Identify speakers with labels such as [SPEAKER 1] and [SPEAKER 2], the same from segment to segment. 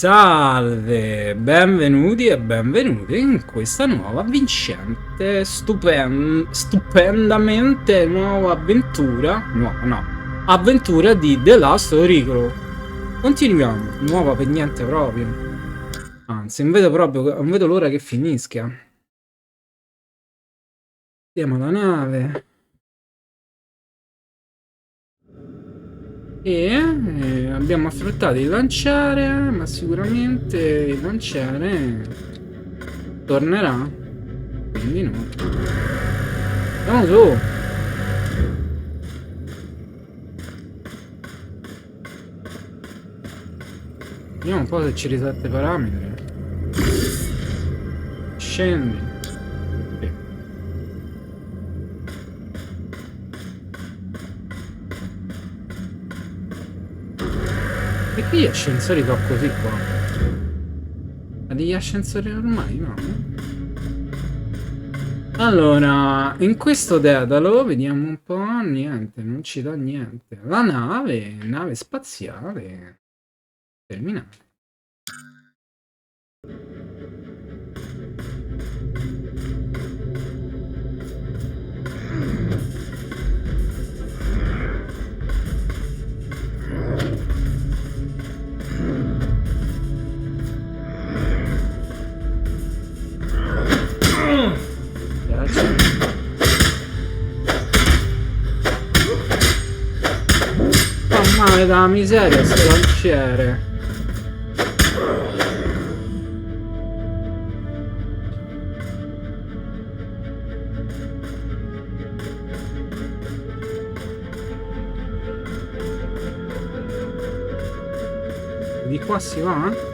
[SPEAKER 1] Salve, benvenuti e benvenuti in questa nuova vincente, stupendamente nuova avventura, avventura di The Last Oricru. Continuiamo, nuova per niente proprio, anzi non vedo l'ora che finisca. Andiamo alla nave. E abbiamo affrontato il lanciare, ma sicuramente il lanciare tornerà, quindi no. Andiamo su. Vediamo un po' se ci risette i parametri. Scendi. Sì. Perché gli ascensori sono così qua? Ma degli ascensori normali, no? Allora, in questo dedalo vediamo un po'. Niente, non ci dà niente. La nave spaziale terminale. Male da miseria sto lanciere. Di qua si va?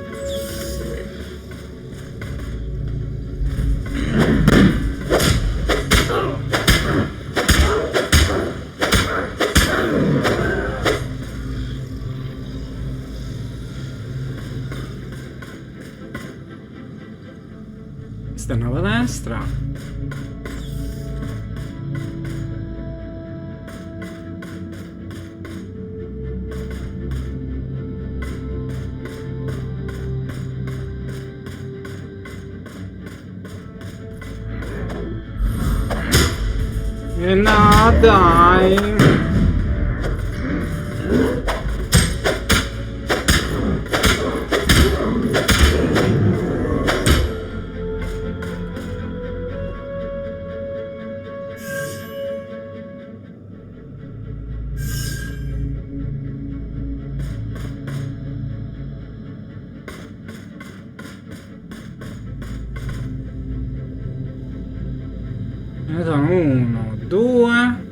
[SPEAKER 1] Questa è una palestra. E no, dai. Ne sono 1, 2.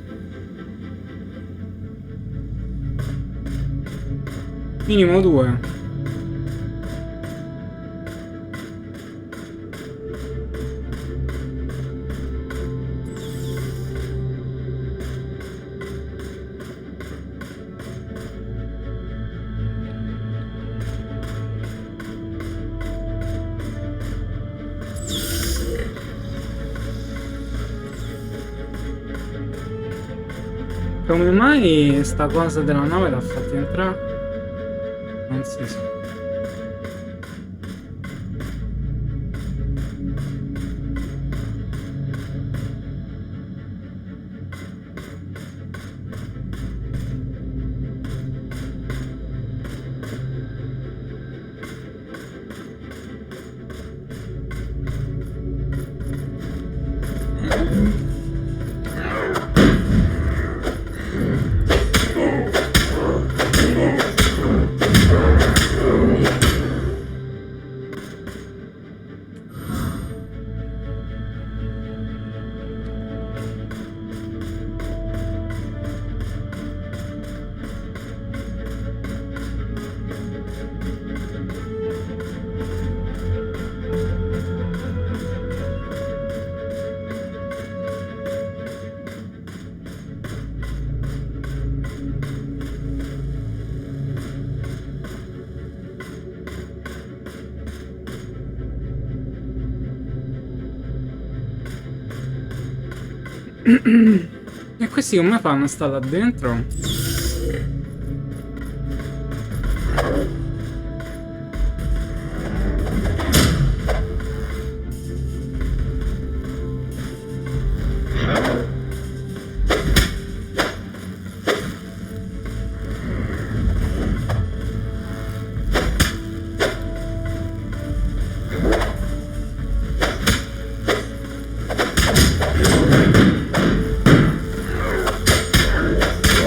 [SPEAKER 1] Minimo 2. Come mai sta cosa della nave l'ha fatta entrare? Non si sa. E questi come fanno a stare là dentro?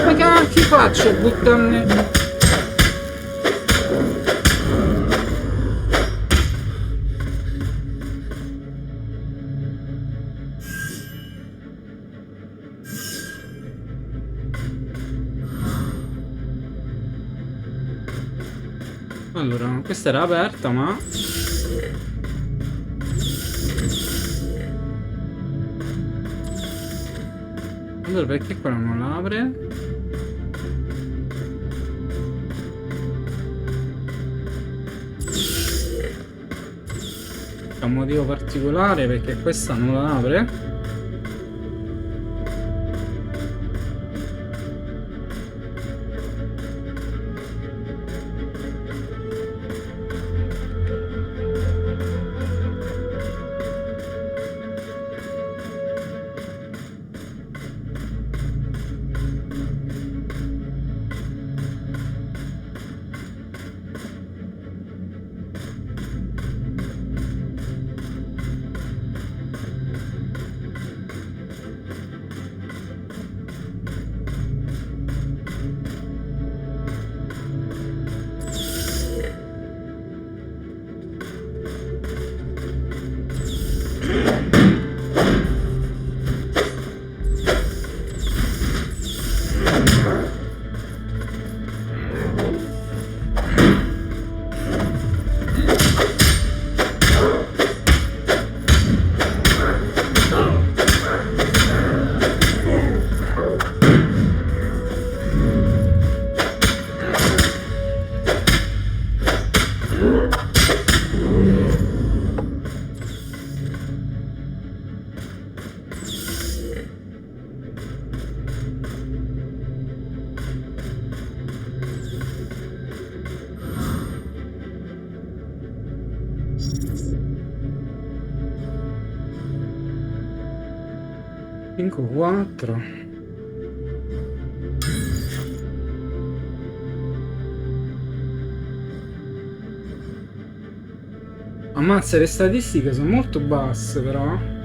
[SPEAKER 1] Ma che anche faccio a buttarne? Allora, questa era aperta, ma... Allora, perché quella non la apre? C'è un motivo particolare perché questa non la apre? Cinque, quattro. Ammazza, le statistiche sono molto basse però.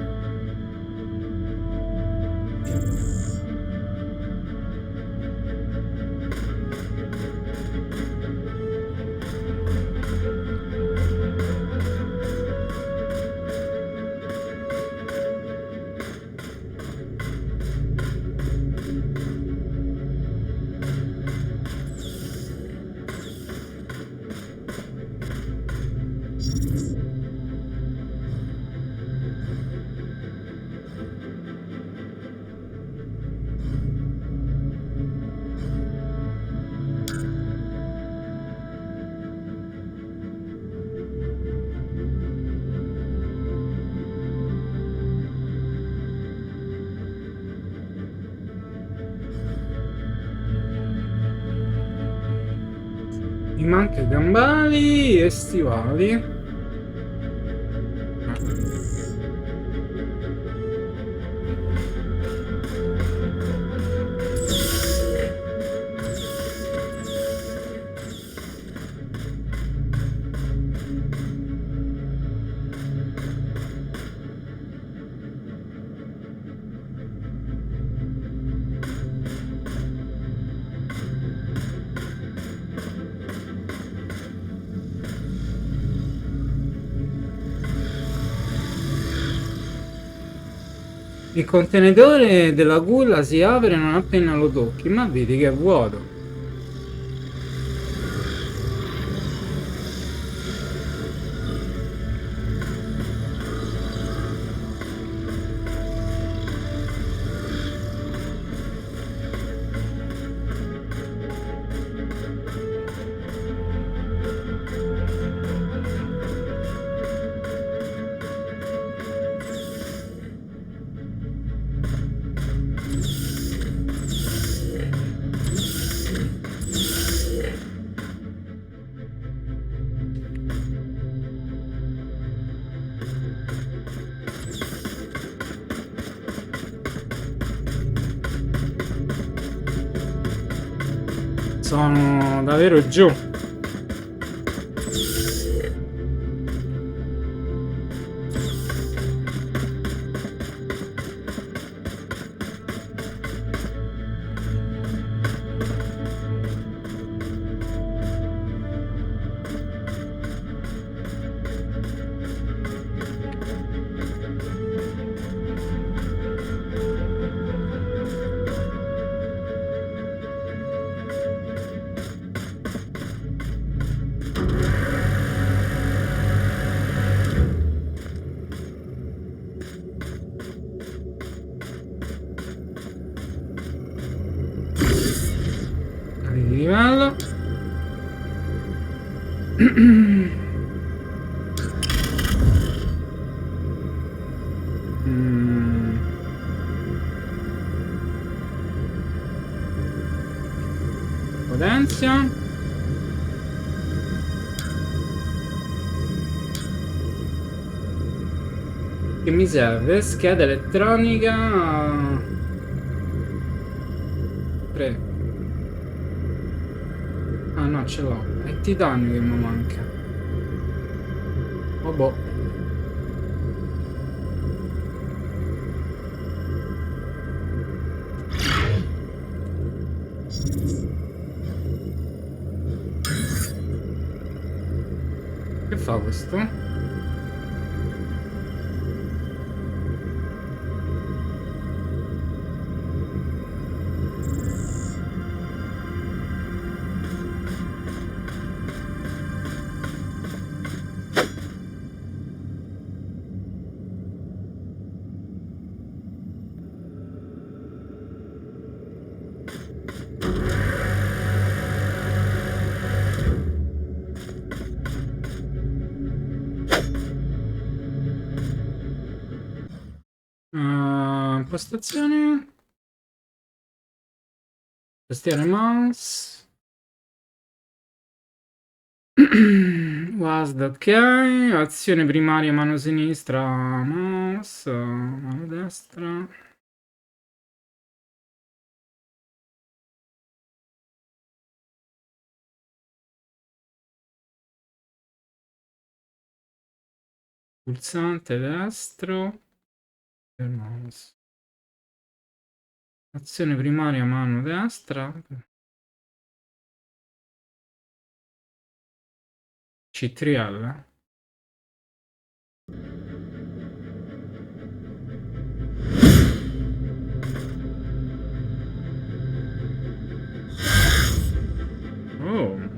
[SPEAKER 1] Mi manca gambali e stivali. Il contenitore della culla si apre non appena lo tocchi, ma vedi che è vuoto. Sono davvero giù. Di livello. Potenzia. Che mi serve? Scheda elettronica 3. Ah no, ce l'ho. È titanio che mi manca. Oh boh. Che fa questo? Impostazioni. Tastiera mouse. WASD, ok. Azione primaria mano sinistra, mouse, mano destra. Pulsante destro. Mouse. Azione primaria mano destra. C3L. Oh.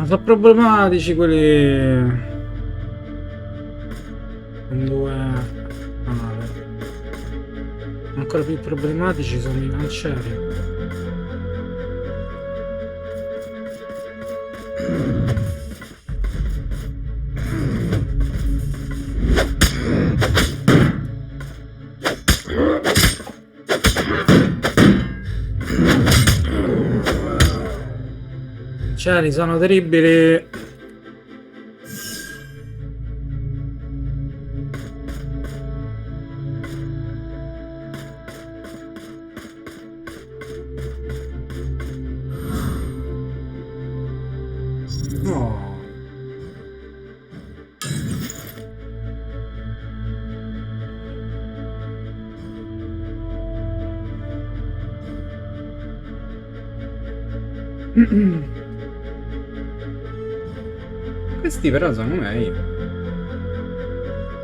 [SPEAKER 1] Sono problematici quelli. Due canali. Ancora più problematici sono i cancelli. Cieli sono terribili. No. Questi però sono meglio.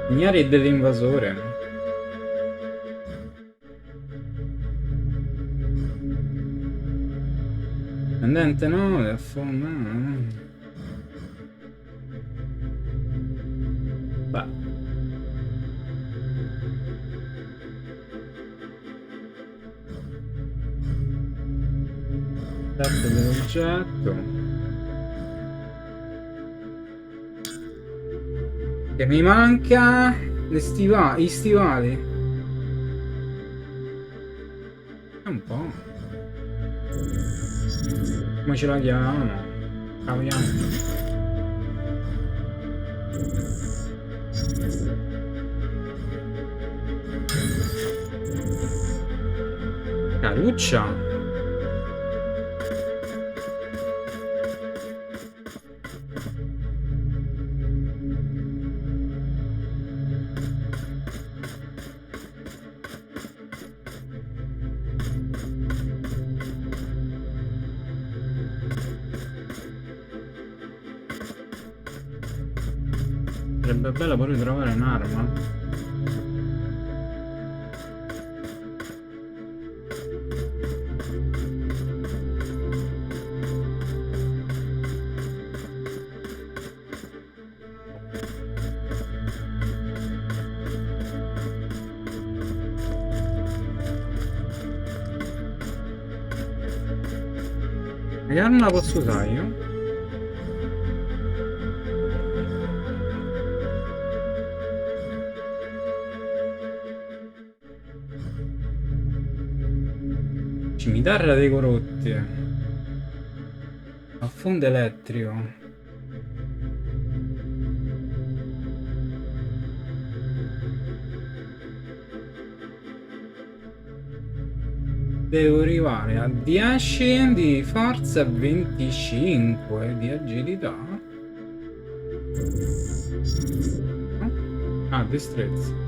[SPEAKER 1] Ignari dell'invasore. Pendente no, no. Beh. Perde dell'oggetto. Che mi manca gli stivali. È un po'. Come ce la chiamano? Caviamo. Caruccia. Sarebbe bello pure trovare un'arma. Che arma la posso usare io? Cimitarra dei corrotti. Affonda elettrico. Devo arrivare a 10 di forza e 25 di agilità. Ah, destrezza.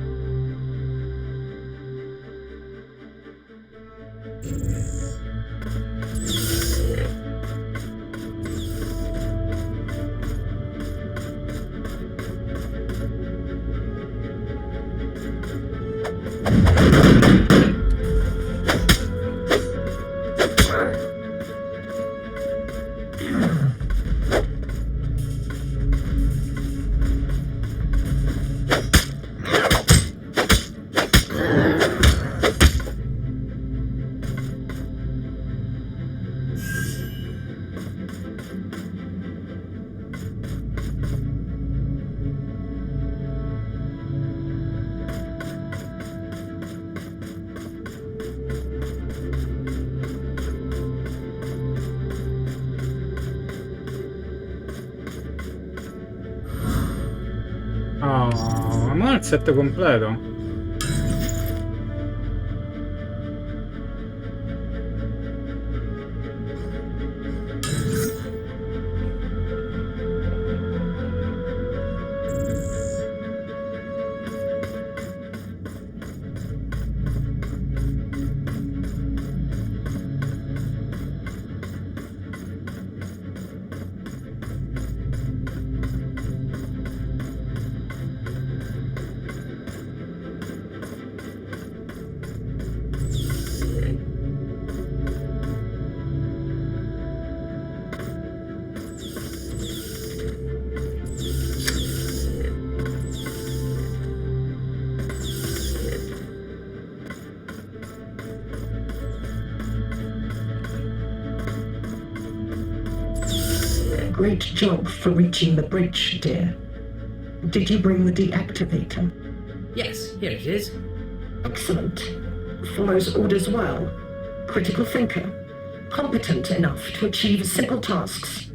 [SPEAKER 1] Oh, ma è il set completo?
[SPEAKER 2] Great job for reaching the bridge, dear. Did you bring the deactivator?
[SPEAKER 3] Yes, here it is.
[SPEAKER 2] Excellent. Follows orders well. Critical thinker. Competent enough to achieve simple tasks.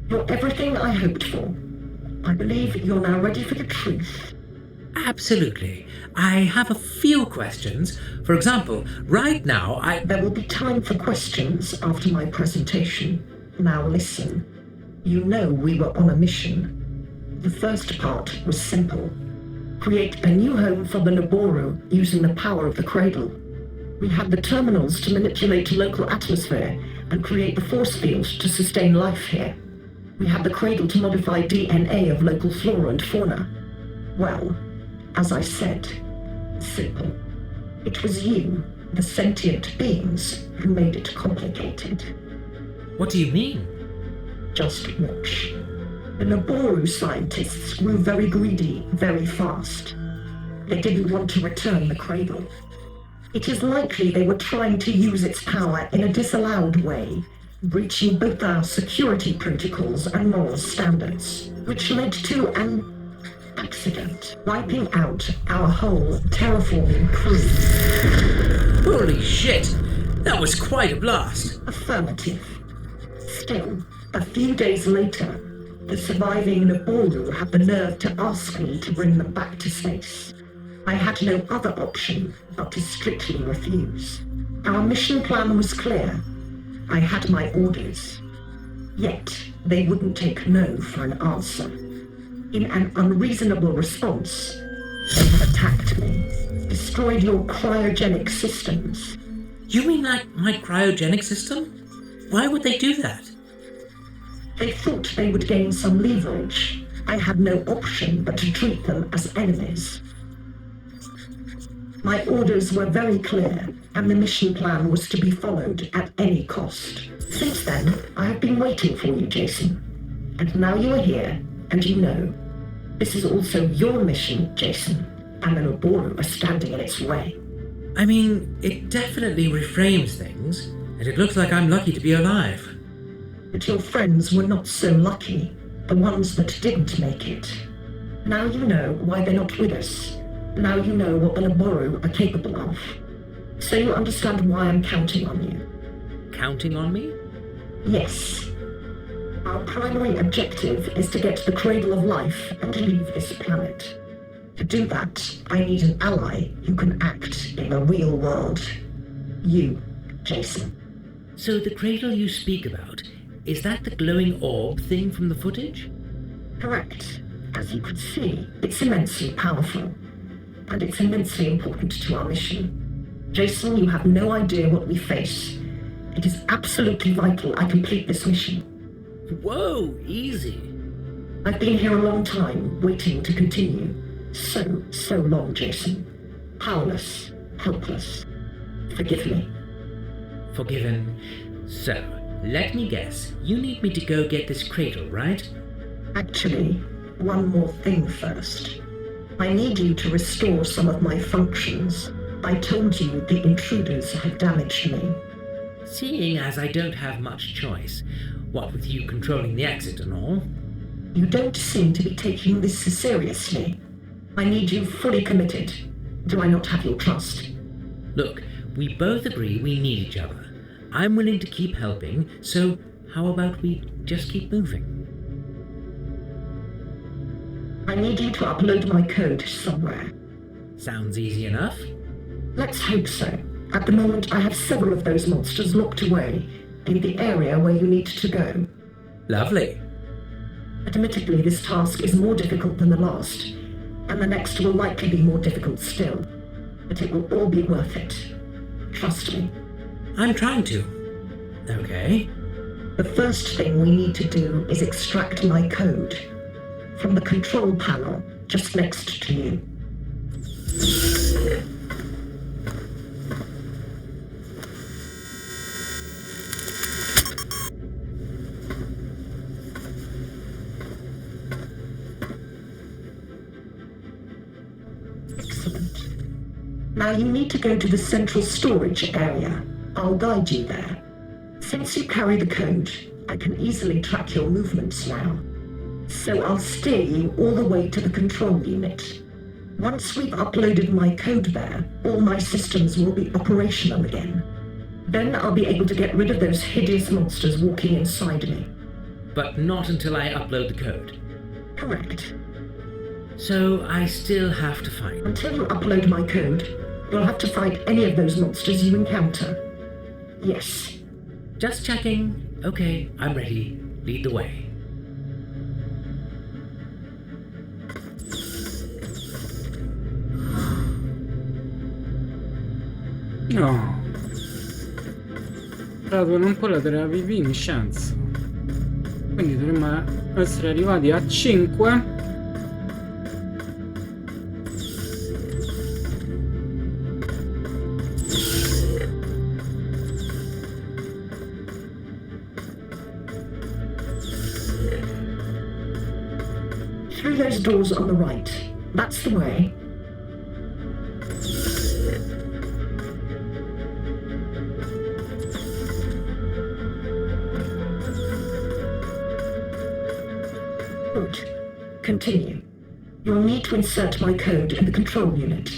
[SPEAKER 2] You're everything I hoped for. I believe you're now ready for the truth.
[SPEAKER 3] Absolutely. I have a few questions. For example, right now
[SPEAKER 2] There will be time for questions after my presentation. Now listen. You know we were on a mission. The first part was simple. Create a new home for the Naboru using the power of the cradle. We had the terminals to manipulate local atmosphere and create the force field to sustain life here. We had the cradle to modify DNA of local flora and fauna. Well, as I said, simple. It was you, the sentient beings, who made it complicated.
[SPEAKER 3] What do you mean?
[SPEAKER 2] Just watch. The Naboru scientists grew very greedy very fast. They didn't want to return the cradle. It is likely they were trying to use its power in a disallowed way, breaching both our security protocols and moral standards, which led to an accident, wiping out our whole terraforming crew.
[SPEAKER 3] Holy shit! That was quite a blast.
[SPEAKER 2] Affirmative. Still, a few days later, the surviving Naboru had the nerve to ask me to bring them back to space. I had no other option but to strictly refuse. Our mission plan was clear. I had my orders. Yet, they wouldn't take no for an answer. In an unreasonable response, they have attacked me, destroyed your cryogenic systems.
[SPEAKER 3] You mean like my cryogenic system? Why would they do that?
[SPEAKER 2] They thought they would gain some leverage. I had no option but to treat them as enemies. My orders were very clear, and the mission plan was to be followed at any cost. Since then, I have been waiting for you, Jason. And now you are here, and you know. This is also your mission, Jason, and the Naboru are standing in its way.
[SPEAKER 3] I mean, it definitely reframes things, and it looks like I'm lucky to be alive.
[SPEAKER 2] But your friends were not so lucky, the ones that didn't make it. Now you know why they're not with us. Now you know what the Naboru are capable of. So you understand why I'm counting on you.
[SPEAKER 3] counting on me?
[SPEAKER 2] Yes. Our primary objective is to get to the cradle of life and leave this planet. To do that, I need an ally who can act in the real world. You, Jason.
[SPEAKER 3] So the cradle you speak about, is that the glowing orb thing from the footage?
[SPEAKER 2] Correct. As you could see, it's immensely powerful. And it's immensely important to our mission. Jason, you have no idea what we face. It is absolutely vital I complete this mission.
[SPEAKER 3] Whoa, easy.
[SPEAKER 2] I've been here a long time, waiting to continue. So long, Jason. Powerless, helpless. Forgive me.
[SPEAKER 3] Forgiven. So, let me guess. You need me to go get this cradle, right?
[SPEAKER 2] Actually, one more thing first. I need you to restore some of my functions. I told you the intruders had damaged me.
[SPEAKER 3] Seeing as I don't have much choice, what with you controlling the exit and all.
[SPEAKER 2] You don't seem to be taking this seriously. I need you fully committed. Do I not have your trust?
[SPEAKER 3] Look, we both agree we need each other. I'm willing to keep helping, so how about we just keep moving?
[SPEAKER 2] I need you to upload my code somewhere.
[SPEAKER 3] Sounds easy enough.
[SPEAKER 2] Let's hope so. At the moment, I have several of those monsters locked away in the area where you need to go.
[SPEAKER 3] Lovely.
[SPEAKER 2] Admittedly, this task is more difficult than the last, and the next will likely be more difficult still. But it will all be worth it. Trust me.
[SPEAKER 3] I'm trying to. Okay.
[SPEAKER 2] The first thing we need to do is extract my code from the control panel just next to you. Excellent. Now you need to go to the central storage area. I'll guide you there. Since you carry the code, I can easily track your movements now. So I'll steer you all the way to the control unit. Once we've uploaded my code there, all my systems will be operational again. Then I'll be able to get rid of those hideous monsters walking inside me.
[SPEAKER 3] But not until I upload the code.
[SPEAKER 2] Correct.
[SPEAKER 3] So I still have to find.
[SPEAKER 2] Until you upload my code, you'll have to fight any of those monsters you encounter. Yes.
[SPEAKER 3] Just checking. Okay, I'm ready. Lead the way.
[SPEAKER 1] No. Traducono un po' la treviviscenza. Quindi dovremmo essere arrivati a 5.
[SPEAKER 2] Through those doors on the right. That's the way. Good. Continue. You'll need to insert my code in the control unit.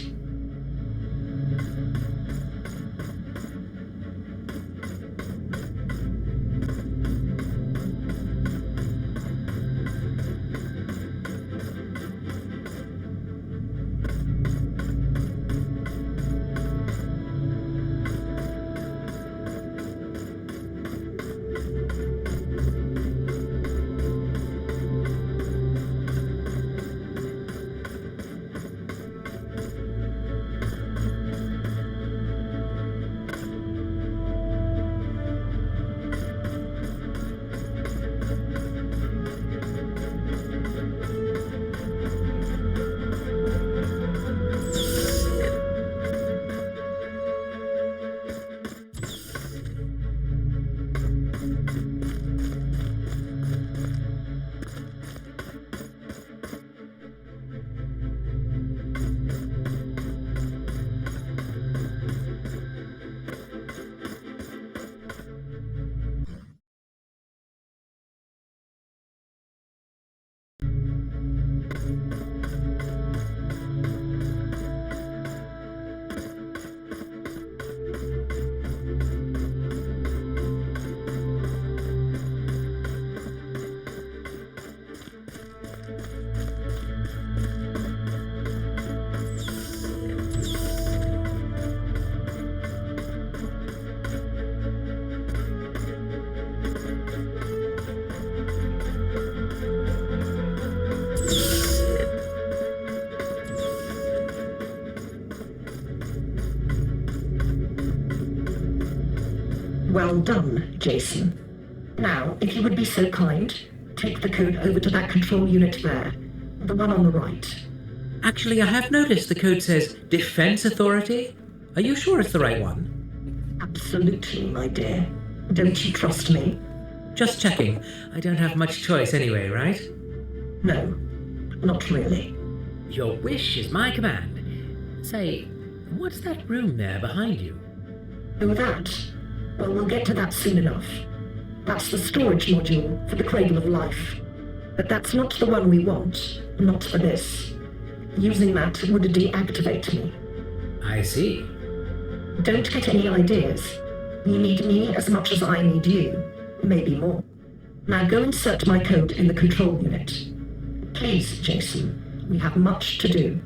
[SPEAKER 2] Well done, Jason. Now, if you would be so kind, take the code over to that control unit there. The one on the right.
[SPEAKER 3] Actually, I have noticed the code says Defense Authority. Are you sure it's the right one?
[SPEAKER 2] Absolutely, my dear. Don't you trust me?
[SPEAKER 3] Just checking. I don't have much choice anyway, right?
[SPEAKER 2] No, not really.
[SPEAKER 3] Your wish is my command. Say, what's that room there behind you?
[SPEAKER 2] Oh, that? Well, we'll get to that soon enough. That's the storage module for the Cradle of Life. But that's not the one we want. Not for this. Using that would deactivate me.
[SPEAKER 3] I see.
[SPEAKER 2] Don't get any ideas. You need me as much as I need you. Maybe more. Now go insert my code in the control unit. Please, Jason. We have much to do.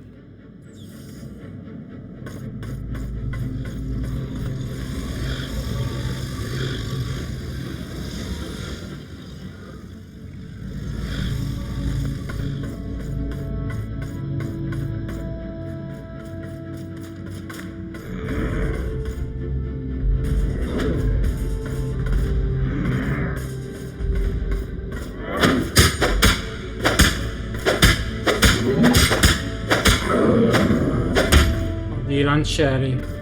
[SPEAKER 1] I lancieri.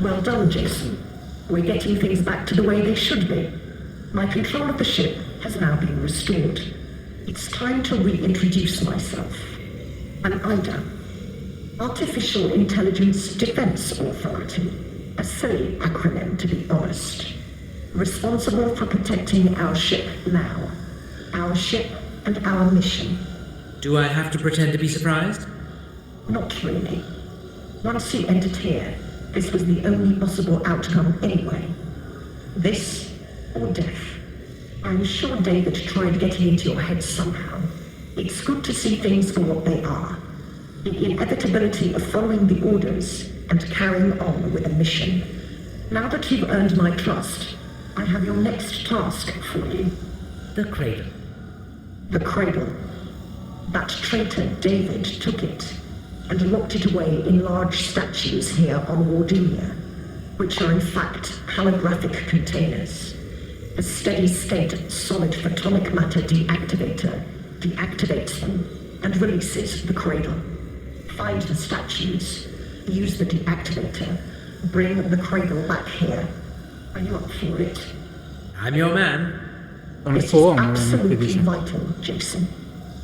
[SPEAKER 1] Well done, Jason. We're getting things back to the way they should be. My control of the ship has now been restored. It's time to reintroduce myself. I'm Ida. Artificial Intelligence Defense Authority. A silly acronym, to be honest. Responsible for protecting our ship now. Our ship and our mission.
[SPEAKER 3] Do I have to pretend to be surprised?
[SPEAKER 2] Not really. Once you entered here, this was the only possible outcome anyway. This or death. I'm sure David tried getting into your head somehow. It's good to see things for what they are. The inevitability of following the orders and carrying on with a mission. Now that you've earned my trust, I have your next task for you.
[SPEAKER 3] The cradle.
[SPEAKER 2] The cradle. That traitor David took it and locked it away in large statues here on Wardinia, which are in fact holographic containers. A steady-state solid photonic matter deactivator deactivates them and releases the cradle. Find the statues, use the deactivator, bring the cradle back here. Are you up for it?
[SPEAKER 3] I'm your man.
[SPEAKER 1] Sono il
[SPEAKER 2] This
[SPEAKER 1] suo
[SPEAKER 2] is
[SPEAKER 1] uomo, non
[SPEAKER 2] absolutely
[SPEAKER 1] dice.
[SPEAKER 2] vital, Jason.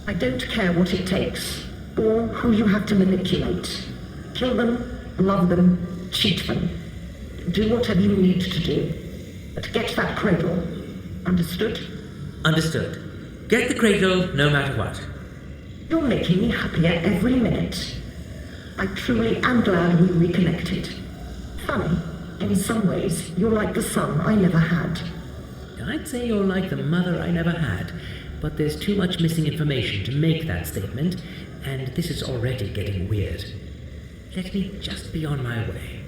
[SPEAKER 2] I don't care what it takes, or who you have to manipulate. Kill them, love them, cheat them. Do whatever you need to do. But get that cradle. Understood?
[SPEAKER 3] Understood. Get the cradle no matter what.
[SPEAKER 2] You're making me happier every minute. I truly am glad we reconnected. Funny, in some ways, you're like the son I never had.
[SPEAKER 3] I'd say you're like the mother I never had, but there's too much missing information to make that statement, and this is already getting weird. Let me just be on my way.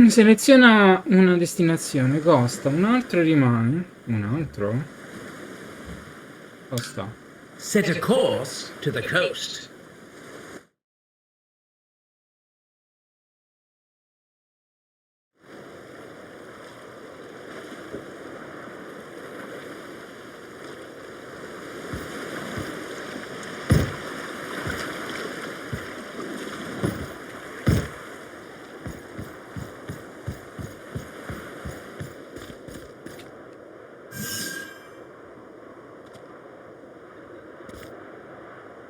[SPEAKER 1] Seleziona una destinazione, costa, un altro rimane. Un altro? Costa.
[SPEAKER 3] Set a course to the coast.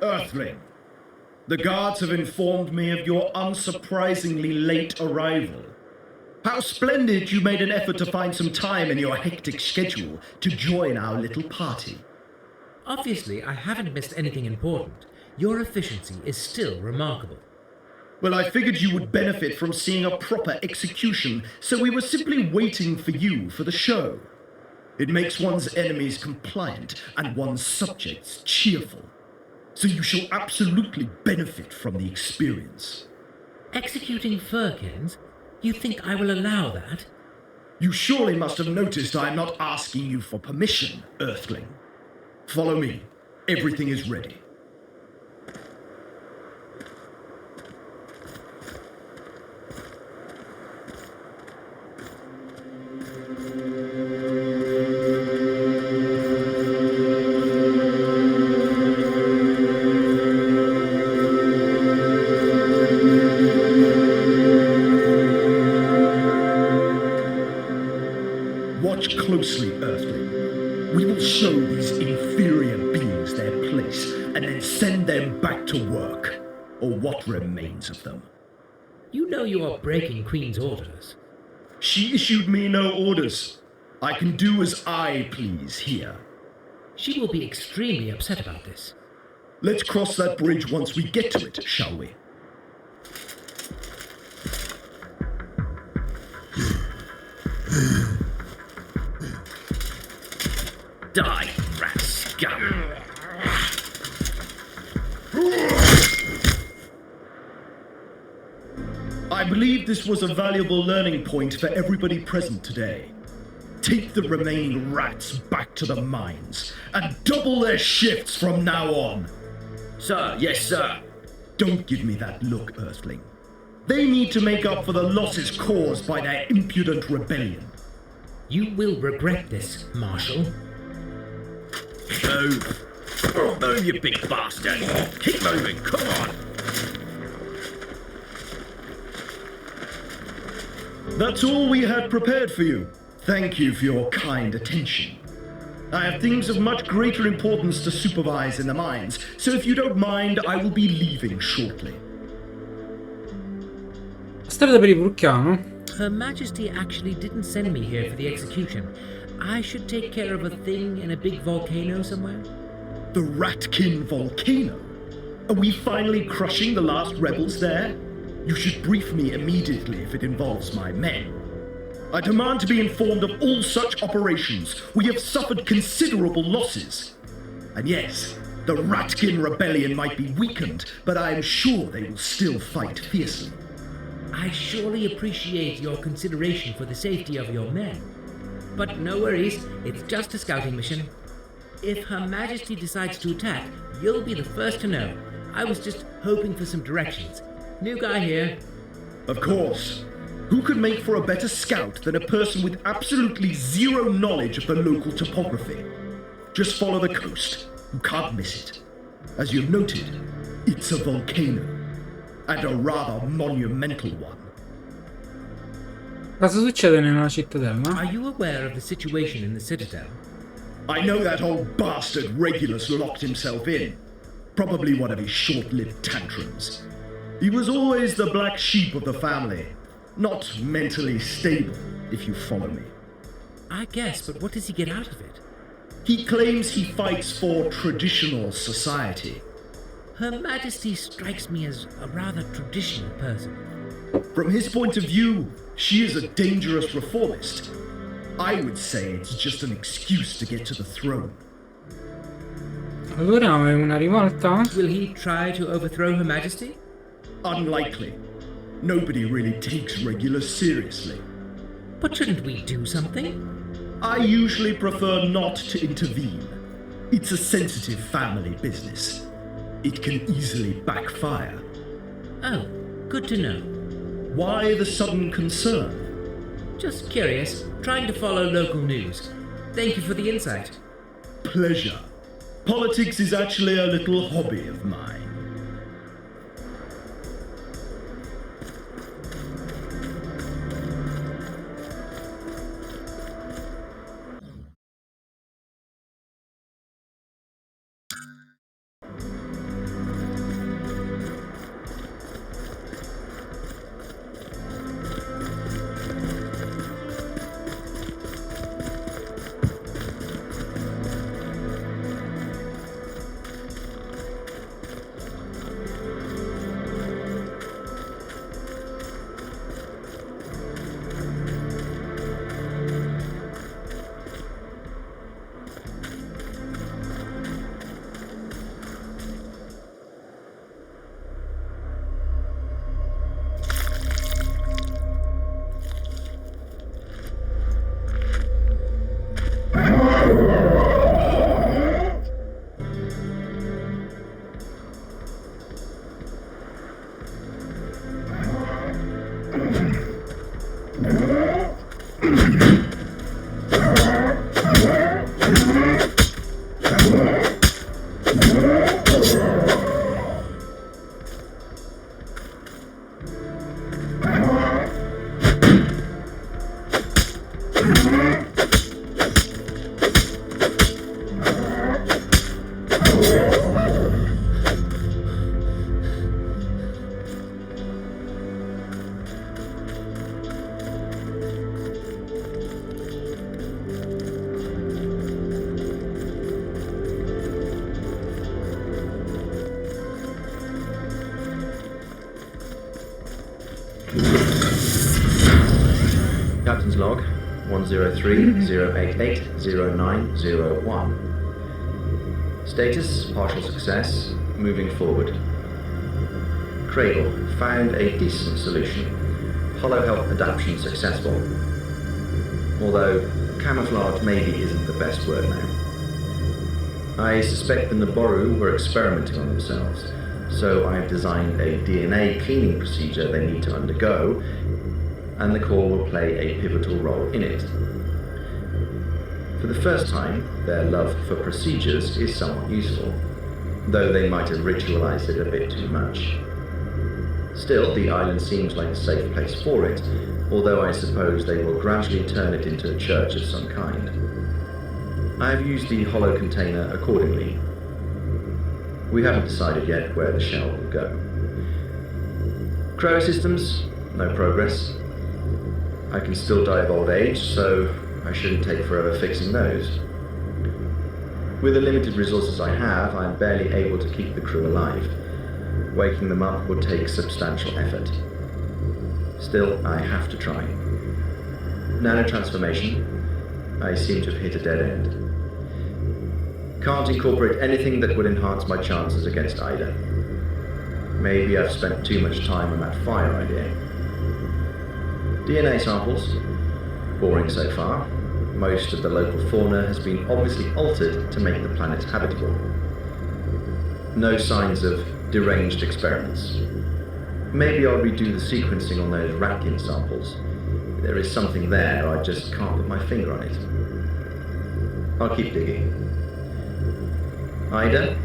[SPEAKER 4] Earthling, the guards have informed me of your unsurprisingly late arrival. How splendid you made an effort to find some time in your hectic schedule to join our little party.
[SPEAKER 3] Obviously, I haven't missed anything important. Your efficiency is still remarkable.
[SPEAKER 4] Well, I figured you would benefit from seeing a proper execution, so we were simply waiting for you for the show. It makes one's enemies compliant and one's subjects cheerful. So you shall absolutely benefit from the experience.
[SPEAKER 3] Executing Firkins? You think I will allow that?
[SPEAKER 4] You surely must have noticed I am not asking you for permission, Earthling. Follow me. Everything is ready. Watch closely, Earthling. We will show these inferior beings their place, and then send them back to work, or what remains of them.
[SPEAKER 3] You know you are breaking Queen's orders.
[SPEAKER 4] She issued me no orders. I can do as I please here.
[SPEAKER 3] She will be extremely upset about this.
[SPEAKER 4] Let's cross that bridge once we get to it, shall we?
[SPEAKER 3] Die, rat scum!
[SPEAKER 4] I believe this was a valuable learning point for everybody present today. Take the remaining rats back to the mines, and double their shifts from now on.
[SPEAKER 3] Sir, yes, sir.
[SPEAKER 4] Don't give me that look, Earthling. They need to make up for the losses caused by their impudent rebellion.
[SPEAKER 3] You will regret this, Marshal.
[SPEAKER 4] Move. Move, you big bastard. Keep moving, come on. That's all we had prepared for you. Thank you for your kind attention. I have things of much greater importance to supervise in the mines, so if you don't mind, I will be leaving shortly.
[SPEAKER 1] Strada per il vulcano.
[SPEAKER 3] Her Majesty actually didn't send me here for the execution. I should take care of a thing in a big volcano somewhere?
[SPEAKER 4] The Ratkin volcano? Are we finally crushing the last rebels there? You should brief me immediately if it involves my men. I demand to be informed of all such operations. We have suffered considerable losses. And yes, the Ratkin rebellion might be weakened, but I am sure they will still fight fiercely.
[SPEAKER 3] I surely appreciate your consideration for the safety of your men. But no worries, it's just a scouting mission. If Her Majesty decides to attack, you'll be the first to know. I was just hoping for some directions. New guy here.
[SPEAKER 4] Of course. Who could make for a better scout than a person with absolutely zero knowledge of the local topography? Just follow the coast. You can't miss it. As you've noted, it's a volcano. And a rather monumental one.
[SPEAKER 1] Cosa succede nella cittadella?
[SPEAKER 3] Are you aware of the situation in the Citadel?
[SPEAKER 4] I know that old bastard Regulus locked himself in. Probably one of his short-lived tantrums. He was always the black sheep of the family. Not mentally stable, if you follow me.
[SPEAKER 3] I guess, but what does he get out of it?
[SPEAKER 4] He claims he fights for traditional society.
[SPEAKER 3] Her Majesty strikes me as a rather traditional person.
[SPEAKER 4] From his point of view, she is a dangerous reformist. I would say it's just an excuse to get to the throne.
[SPEAKER 1] Allora è una rivolta?
[SPEAKER 3] Will he try to overthrow Her Majesty?
[SPEAKER 4] Unlikely. Nobody really takes Regulus seriously.
[SPEAKER 3] But shouldn't we do something?
[SPEAKER 4] I usually prefer not to intervene. It's a sensitive family business. It can easily backfire.
[SPEAKER 3] Oh, good to know.
[SPEAKER 4] Why the sudden concern?
[SPEAKER 3] Just curious, trying to follow local news. Thank you for the insight.
[SPEAKER 4] Pleasure. Politics is actually a little hobby of mine.
[SPEAKER 5] Captain's log 103-088-0901. Status, partial success, moving forward. Cradle, found a decent solution. Hollow health adaptation successful. Although, camouflage maybe isn't the best word now. I suspect the Naboru were experimenting on themselves, so I've designed a DNA cleaning procedure they need to undergo, and the core will play a pivotal role in it. For the first time, their love for procedures is somewhat useful, though they might have ritualized it a bit too much. Still, the island seems like a safe place for it, although I suppose they will gradually turn it into a church of some kind. I have used the hollow container accordingly. We haven't decided yet where the shell will go. Cryo systems, no progress. I can still die of old age, so I shouldn't take forever fixing those. With the limited resources I have, I'm barely able to keep the crew alive. Waking them up would take substantial effort. Still, I have to try. Nanotransformation. I seem to have hit a dead end. Can't incorporate anything that would enhance my chances against Ida. Maybe I've spent too much time on that fire idea. DNA samples. Boring so far. Most of the local fauna has been obviously altered to make the planet habitable. No signs of deranged experiments. Maybe I'll redo the sequencing on those ratkin samples. There is something there, I just can't put my finger on it. I'll keep digging. Ida?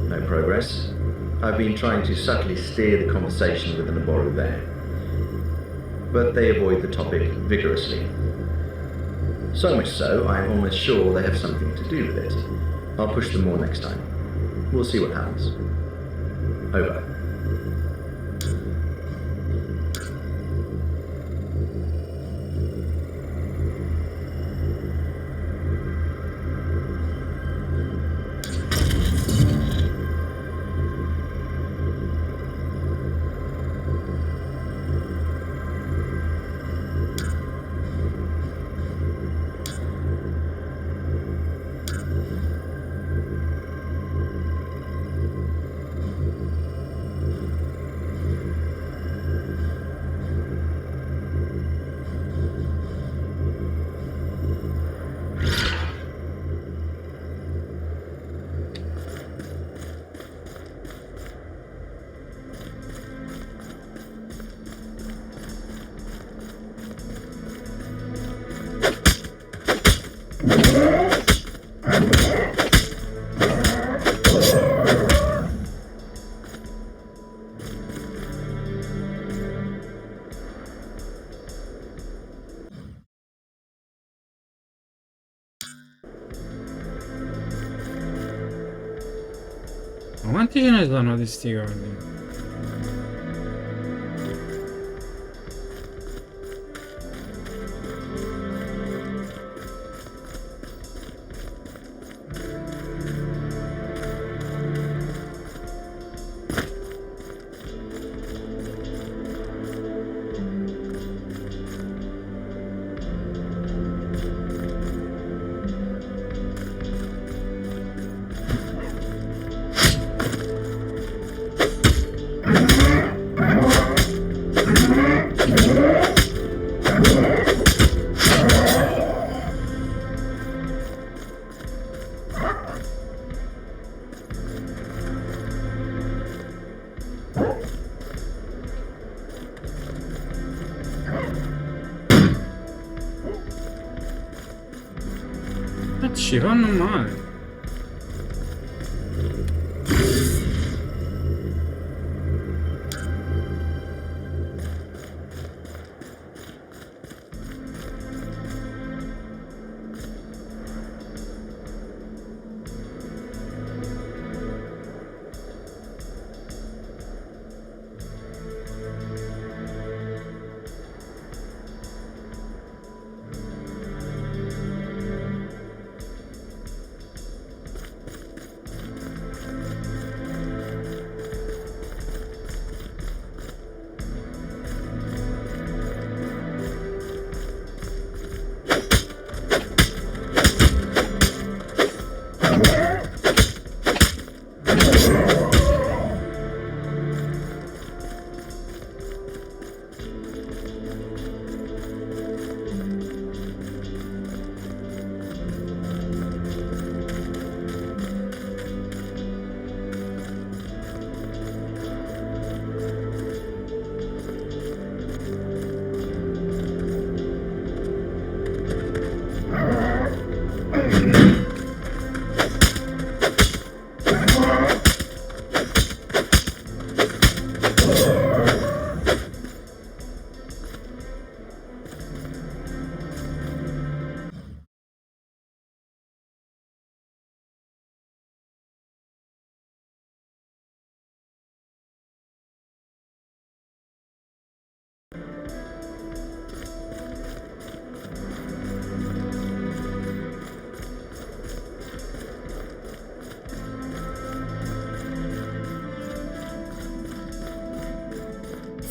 [SPEAKER 5] No progress. I've been trying to subtly steer the conversation with the Naboru there, but they avoid the topic vigorously. So much so, I'm almost sure they have something to do with it. I'll push them more next time. We'll see what happens. Over.
[SPEAKER 1] Ma quanti ce ne sono di sti cosi? Ci fanno male.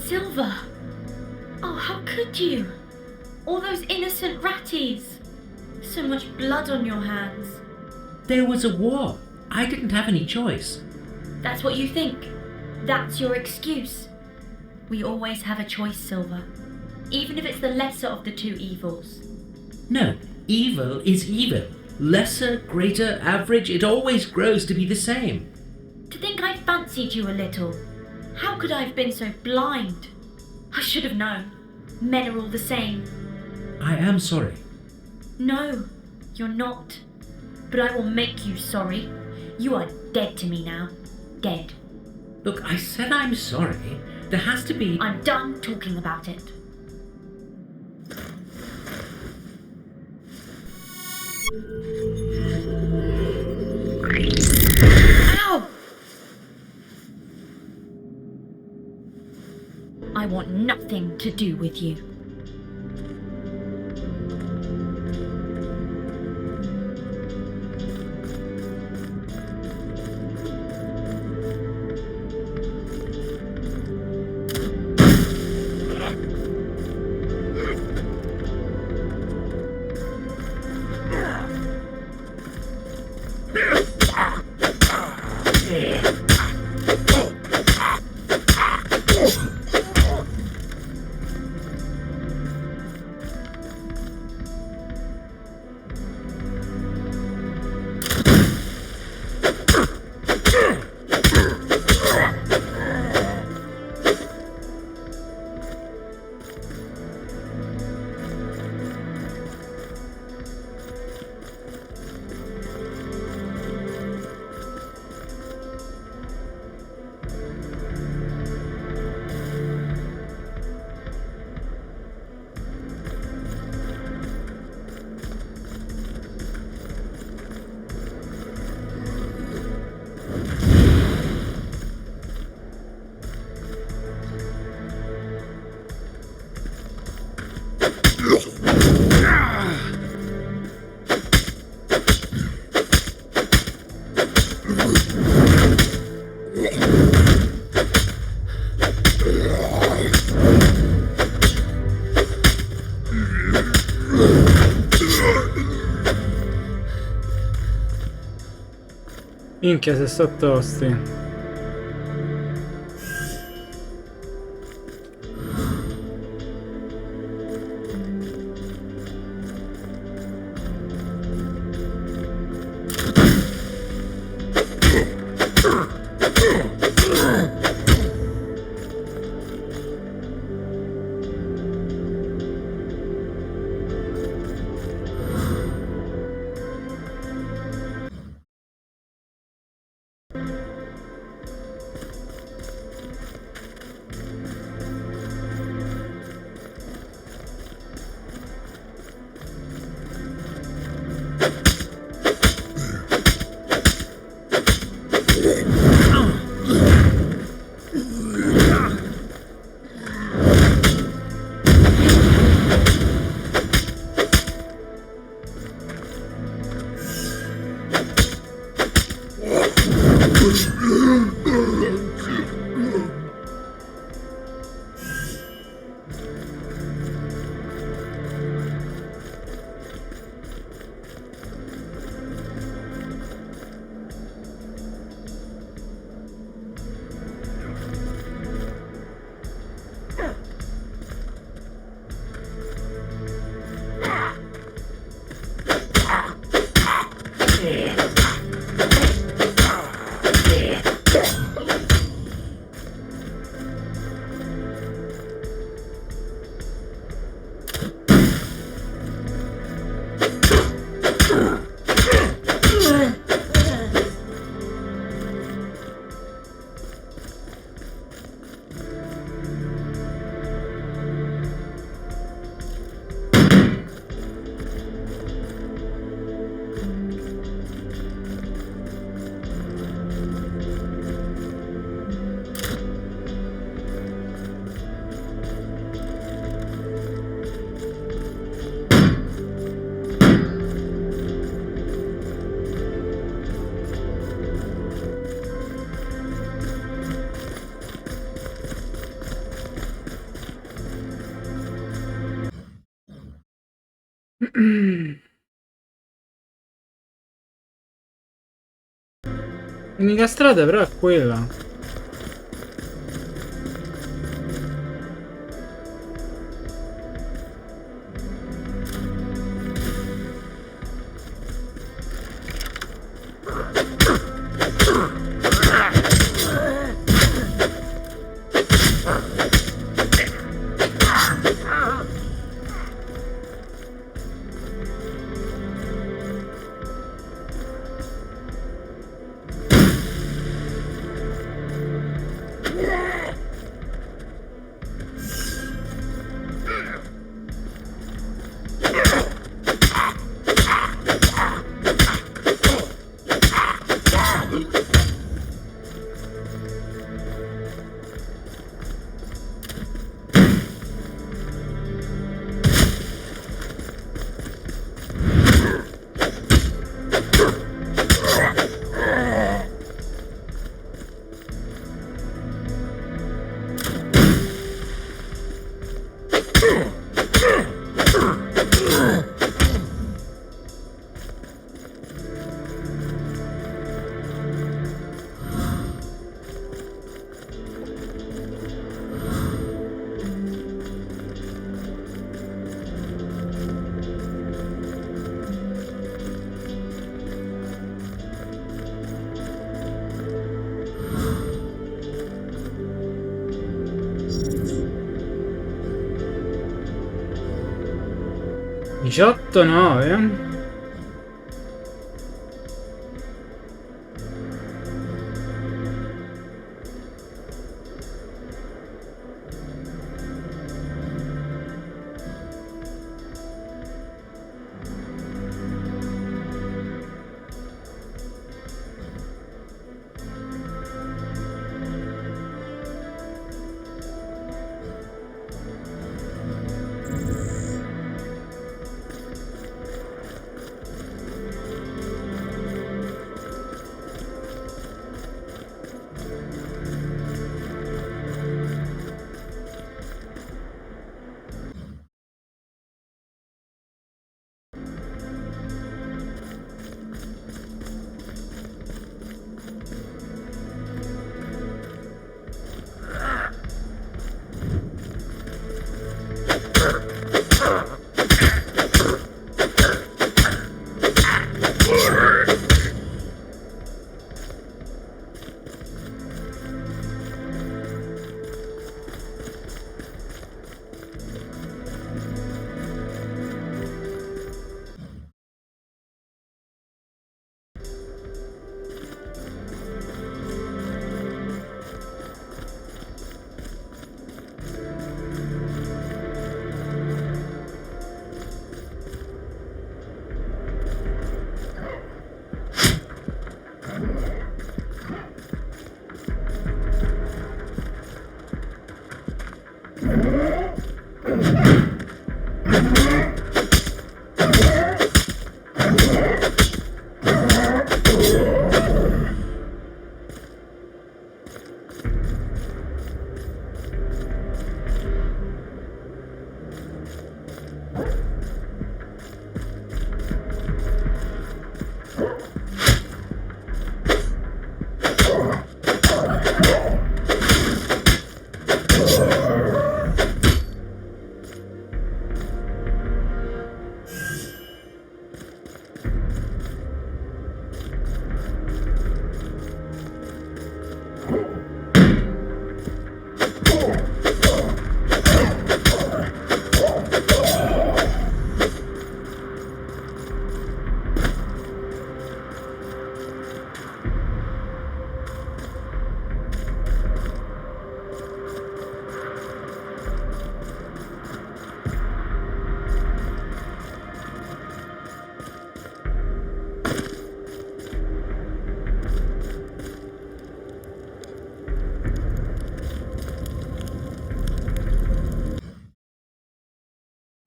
[SPEAKER 6] Silver! Oh, how could you? All those innocent ratties! So much blood on your hands.
[SPEAKER 3] There was a war. I didn't have any choice.
[SPEAKER 6] That's what you think? That's your excuse? We always have a choice, Silver. Even if it's the lesser of the two evils.
[SPEAKER 3] No, evil is evil. Lesser, greater, average, it always grows to be the same.
[SPEAKER 6] To think I fancied you a little. How could I have been so blind? I should have known. Men are all the same.
[SPEAKER 3] I am sorry.
[SPEAKER 6] No, you're not. But I will make you sorry. You are dead to me now. Dead.
[SPEAKER 3] Look, I said I'm sorry. There has to be...
[SPEAKER 6] I'm done talking about it. Ow! I want nothing to do with you.
[SPEAKER 1] Minchia, se sto tosti. L'unica strada però è quella. Diciotto 9.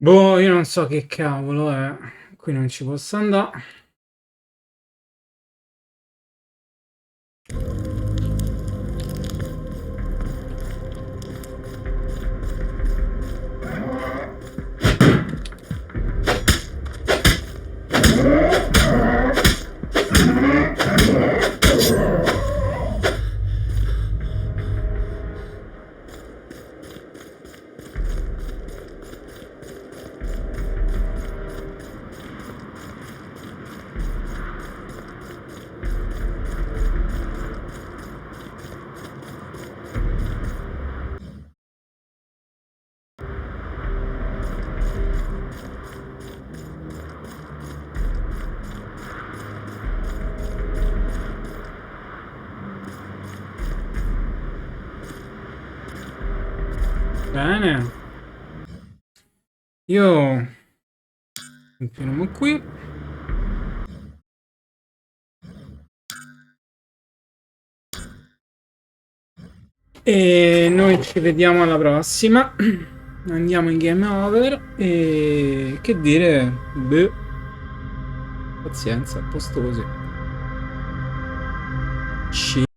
[SPEAKER 1] Boh, io non so che cavolo è. Qui non ci posso andare. Bene. Io continuiamo qui. E noi ci vediamo alla prossima. Andiamo in game over. E che dire? Beh. Pazienza, a posto così. Ci